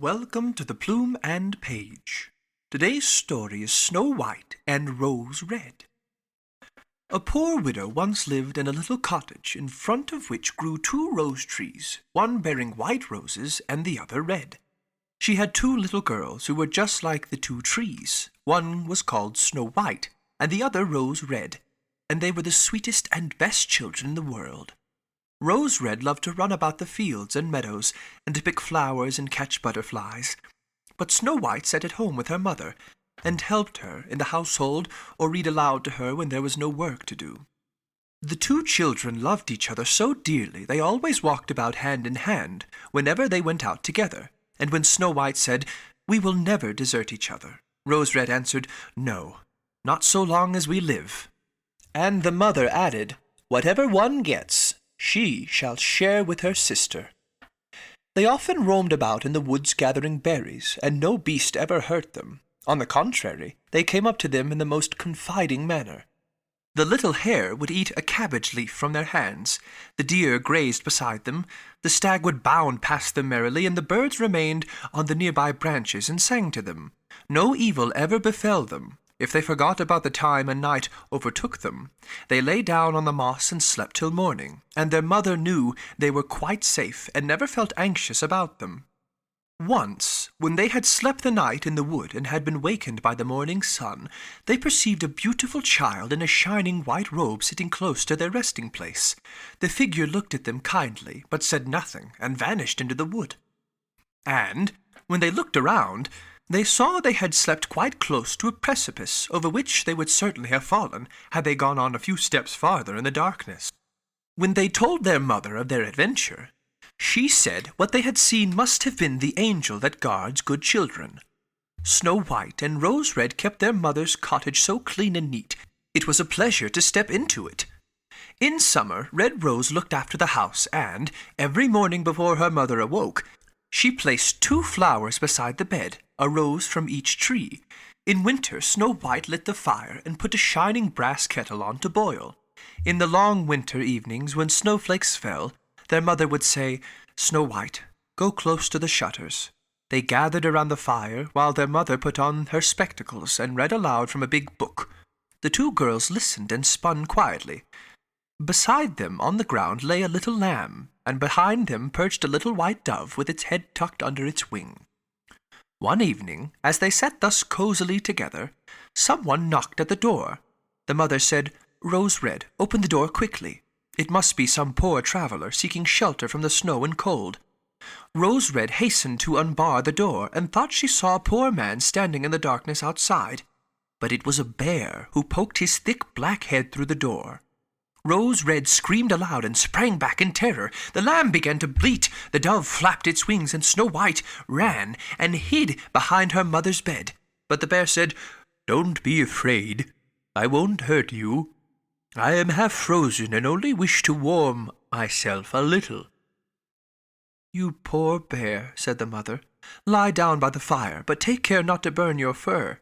Welcome to the Plume and Page. Today's story is Snow White and Rose Red. A poor widow once lived in a little cottage in front of which grew two rose trees, one bearing white roses and the other red. She had two little girls who were just like the two trees. One was called Snow White and the other Rose Red, and they were the sweetest and best children in the world. Rose Red loved to run about the fields and meadows and to pick flowers and catch butterflies. But Snow White sat at home with her mother and helped her in the household or read aloud to her when there was no work to do. The two children loved each other so dearly they always walked about hand in hand whenever they went out together, and when Snow White said, "We will never desert each other," Rose Red answered, "No, not so long as we live." And the mother added, "Whatever one gets, she shall share with her sister." They often roamed about in the woods gathering berries, and no beast ever hurt them. On the contrary, they came up to them in the most confiding manner. The little hare would eat a cabbage leaf from their hands, the deer grazed beside them, the stag would bound past them merrily, and the birds remained on the nearby branches and sang to them. No evil ever befell them. If they forgot about the time and night overtook them, they lay down on the moss and slept till morning, and their mother knew they were quite safe and never felt anxious about them. Once, when they had slept the night in the wood and had been wakened by the morning sun, they perceived a beautiful child in a shining white robe sitting close to their resting place. The figure looked at them kindly, but said nothing, and vanished into the wood. And, when they looked around, they saw they had slept quite close to a precipice over which they would certainly have fallen had they gone on a few steps farther in the darkness. When they told their mother of their adventure, she said what they had seen must have been the angel that guards good children. Snow White and Rose Red kept their mother's cottage so clean and neat, it was a pleasure to step into it. In summer, Red Rose looked after the house, and, every morning before her mother awoke, she placed 2 flowers beside the bed, a rose from each tree. In winter, Snow White lit the fire and put a shining brass kettle on to boil. In the long winter evenings, when snowflakes fell, their mother would say, "Snow White, go close to the shutters." They gathered around the fire while their mother put on her spectacles and read aloud from a big book. The 2 girls listened and spun quietly. Beside them on the ground lay a little lamb, and behind them perched a little white dove with its head tucked under its wing. One evening, as they sat thus cosily together, someone knocked at the door. The mother said, "Rose Red, open the door quickly. It must be some poor traveler seeking shelter from the snow and cold." Rose Red hastened to unbar the door and thought she saw a poor man standing in the darkness outside. But it was a bear who poked his thick black head through the door. Rose Red screamed aloud and sprang back in terror. The lamb began to bleat, the dove flapped its wings, and Snow White ran and hid behind her mother's bed. But the bear said, "Don't be afraid. I won't hurt you. I am half frozen and only wish to warm myself a little." "You poor bear," said the mother. "Lie down by the fire, but take care not to burn your fur."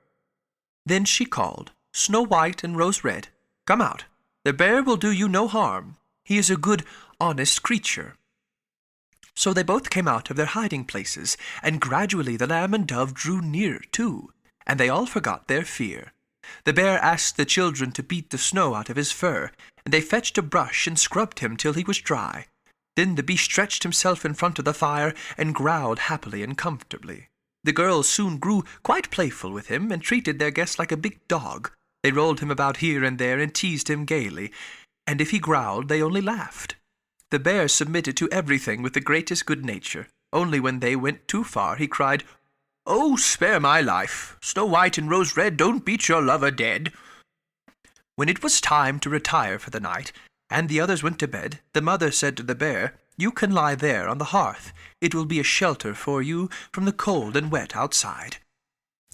Then she called, "Snow White and Rose Red, come out. The bear will do you no harm. He is a good, honest creature." So they both came out of their hiding places, and gradually the lamb and dove drew near too, and they all forgot their fear. The bear asked the children to beat the snow out of his fur, and they fetched a brush and scrubbed him till he was dry. Then the beast stretched himself in front of the fire and growled happily and comfortably. The girls soon grew quite playful with him and treated their guest like a big dog. They rolled him about here and there and teased him gaily, and if he growled they only laughed. The bear submitted to everything with the greatest good nature. Only when they went too far he cried, "Oh, spare my life! Snow White and Rose Red, don't beat your lover dead." When it was time to retire for the night, and the others went to bed, the mother said to the bear, "You can lie there on the hearth. It will be a shelter for you from the cold and wet outside."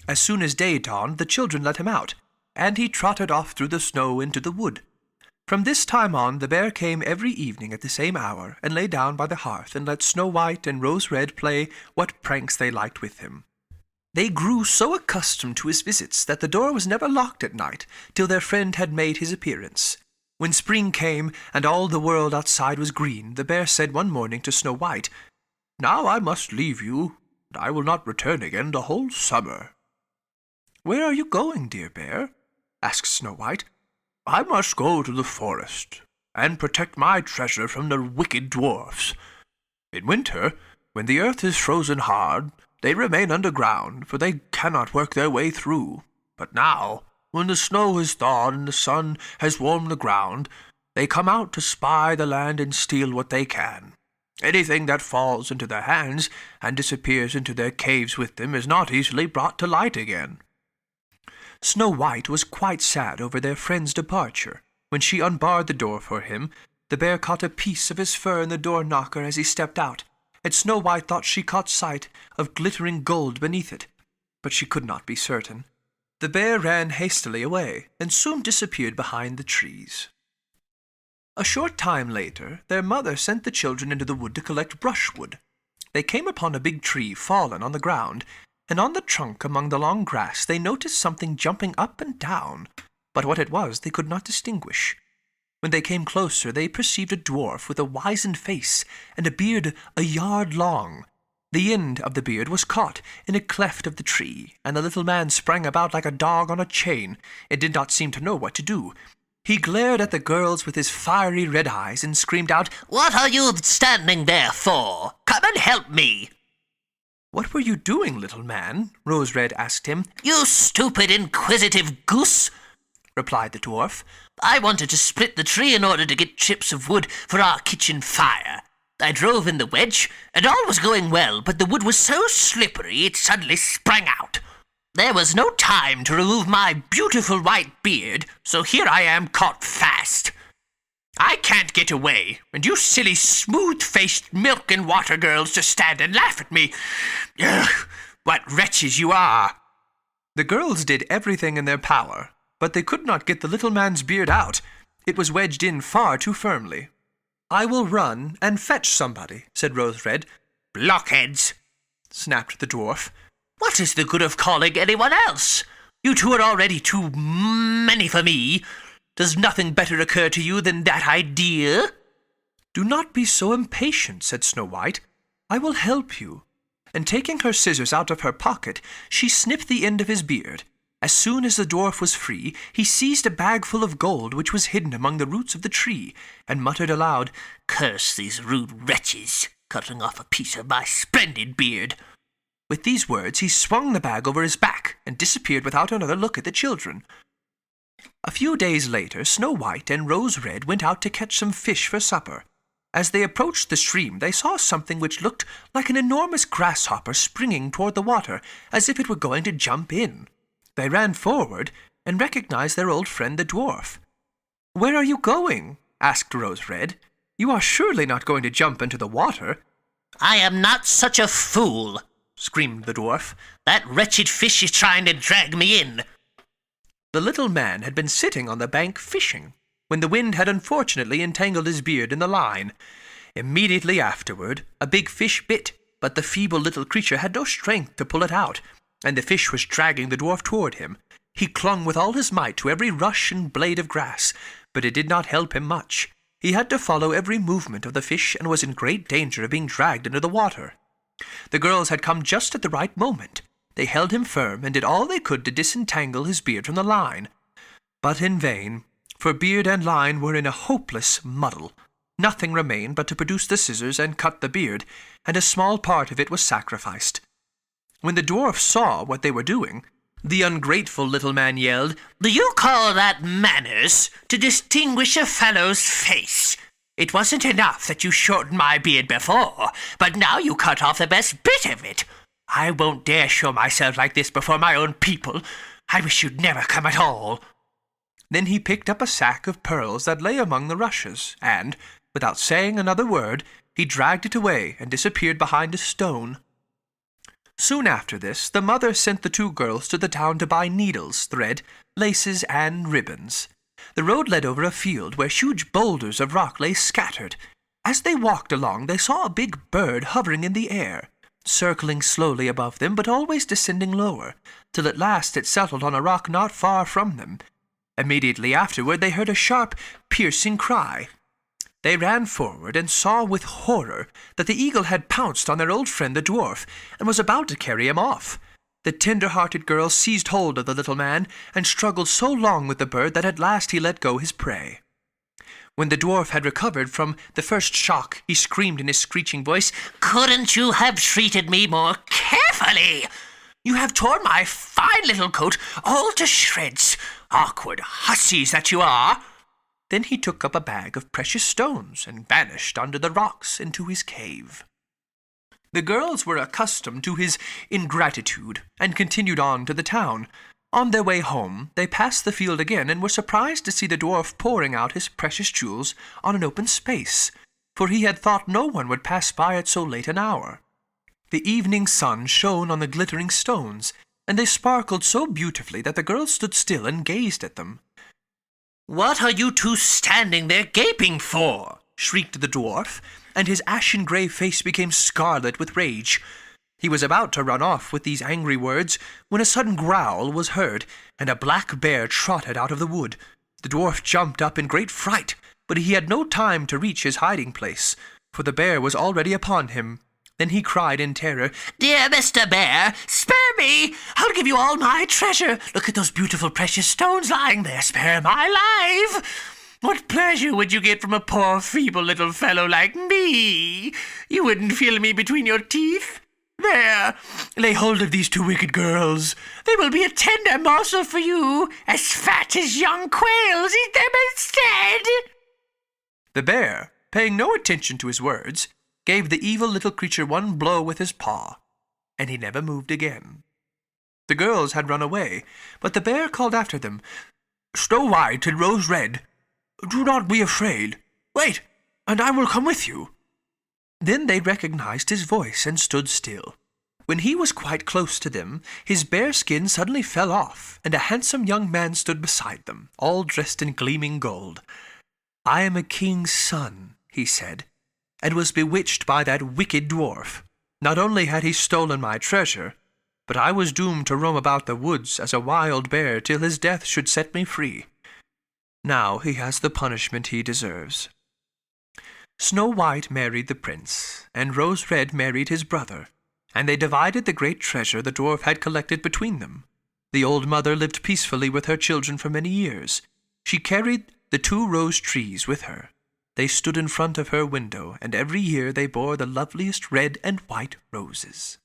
As soon as day dawned, the children let him out, and he trotted off through the snow into the wood. From this time on, the bear came every evening at the same hour, and lay down by the hearth, and let Snow White and Rose Red play what pranks they liked with him. They grew so accustomed to his visits that the door was never locked at night, till their friend had made his appearance. When spring came, and all the world outside was green, the bear said one morning to Snow White, "Now I must leave you. I will not return again the whole summer." "Where are you going, dear bear?" asked Snow White. "I must go to the forest, and protect my treasure from the wicked dwarfs. In winter, when the earth is frozen hard, they remain underground, for they cannot work their way through. But now, when the snow is thawed and the sun has warmed the ground, they come out to spy the land and steal what they can. Anything that falls into their hands and disappears into their caves with them is not easily brought to light again." Snow White was quite sad over their friend's departure. When she unbarred the door for him, the bear caught a piece of his fur in the door knocker as he stepped out, and Snow White thought she caught sight of glittering gold beneath it, but she could not be certain. The bear ran hastily away, and soon disappeared behind the trees. A short time later, their mother sent the children into the wood to collect brushwood. They came upon a big tree fallen on the ground, and on the trunk among the long grass they noticed something jumping up and down, but what it was they could not distinguish. When they came closer, they perceived a dwarf with a wizened face and a beard a yard long. The end of the beard was caught in a cleft of the tree, and the little man sprang about like a dog on a chain, and did not seem to know what to do. He glared at the girls with his fiery red eyes and screamed out, "What are you standing there for? Come and help me!" "What were you doing, little man?" Rose Red asked him. "You stupid, inquisitive goose," replied the dwarf. "I wanted to split the tree in order to get chips of wood for our kitchen fire. I drove in the wedge, and all was going well, but the wood was so slippery it suddenly sprang out. There was no time to remove my beautiful white beard, so here I am caught fast. I can't get away, and you silly smooth-faced milk and water girls just stand and laugh at me. Ugh, what wretches you are!" The girls did everything in their power, but they could not get the little man's beard out. It was wedged in far too firmly. "I will run and fetch somebody," said Rose Red. "Blockheads!" snapped the dwarf. "What is the good of calling anyone else? You two are already too many for me. Does nothing better occur to you than that idea?" "Do not be so impatient," said Snow White. "I will help you." And taking her scissors out of her pocket, she snipped the end of his beard. As soon as the dwarf was free, he seized a bag full of gold which was hidden among the roots of the tree, and muttered aloud, "Curse these rude wretches, cutting off a piece of my splendid beard." With these words he swung the bag over his back and disappeared without another look at the children. A few days later, Snow White and Rose Red went out to catch some fish for supper. As they approached the stream, they saw something which looked like an enormous grasshopper springing toward the water, as if it were going to jump in. They ran forward and recognized their old friend the dwarf. "Where are you going?" asked Rose Red. "You are surely not going to jump into the water." "I am not such a fool," screamed the dwarf. "That wretched fish is trying to drag me in." The little man had been sitting on the bank fishing, when the wind had unfortunately entangled his beard in the line. Immediately afterward, a big fish bit, but the feeble little creature had no strength to pull it out, and the fish was dragging the dwarf toward him. He clung with all his might to every rush and blade of grass, but it did not help him much. He had to follow every movement of the fish and was in great danger of being dragged into the water. The girls had come just at the right moment. They held him firm and did all they could to disentangle his beard from the line. But in vain, for beard and line were in a hopeless muddle. Nothing remained but to produce the scissors and cut the beard, and a small part of it was sacrificed. When the dwarf saw what they were doing, the ungrateful little man yelled, "Do you call that manners, to distinguish a fellow's face? It wasn't enough that you shortened my beard before, but now you cut off the best bit of it. I won't dare show myself like this before my own people. I wish you'd never come at all." Then he picked up a sack of pearls that lay among the rushes, and, without saying another word, he dragged it away and disappeared behind a stone. Soon after this, the mother sent the two girls to the town to buy needles, thread, laces, and ribbons. The road led over a field where huge boulders of rock lay scattered. As they walked along, they saw a big bird hovering in the air, circling slowly above them, but always descending lower, till at last it settled on a rock not far from them. Immediately afterward they heard a sharp, piercing cry. They ran forward and saw with horror that the eagle had pounced on their old friend the dwarf and was about to carry him off. The tender-hearted girl seized hold of the little man and struggled so long with the bird that at last he let go his prey. When the dwarf had recovered from the first shock, he screamed in his screeching voice, "Couldn't you have treated me more carefully? You have torn my fine little coat all to shreds, awkward hussies that you are." Then he took up a bag of precious stones and vanished under the rocks into his cave. The girls were accustomed to his ingratitude and continued on to the town. On their way home, they passed the field again and were surprised to see the dwarf pouring out his precious jewels on an open space, for he had thought no one would pass by at so late an hour. The evening sun shone on the glittering stones, and they sparkled so beautifully that the girls stood still and gazed at them. "What are you two standing there gaping for?" shrieked the dwarf, and his ashen-gray face became scarlet with rage. He was about to run off with these angry words when a sudden growl was heard, and a black bear trotted out of the wood. The dwarf jumped up in great fright, but he had no time to reach his hiding place, for the bear was already upon him. Then he cried in terror, "Dear Mr. Bear, spare me! I'll give you all my treasure. Look at those beautiful precious stones lying there. Spare my life! What pleasure would you get from a poor feeble little fellow like me? You wouldn't feel me between your teeth? There, lay hold of these two wicked girls. They will be a tender morsel for you, as fat as young quails. Eat them instead." The bear, paying no attention to his words, gave the evil little creature one blow with his paw, and he never moved again. The girls had run away, but the bear called after them, "Snow White and Rose Red, do not be afraid. Wait, and I will come with you." Then they recognized his voice and stood still. When he was quite close to them, his bare skin suddenly fell off, and a handsome young man stood beside them, all dressed in gleaming gold. "I am a king's son," he said, "and was bewitched by that wicked dwarf. Not only had he stolen my treasure, but I was doomed to roam about the woods as a wild bear till his death should set me free. Now he has the punishment he deserves." Snow White married the prince, and Rose Red married his brother, and they divided the great treasure the dwarf had collected between them. The old mother lived peacefully with her children for many years. She carried the 2 rose trees with her. They stood in front of her window, and every year they bore the loveliest red and white roses.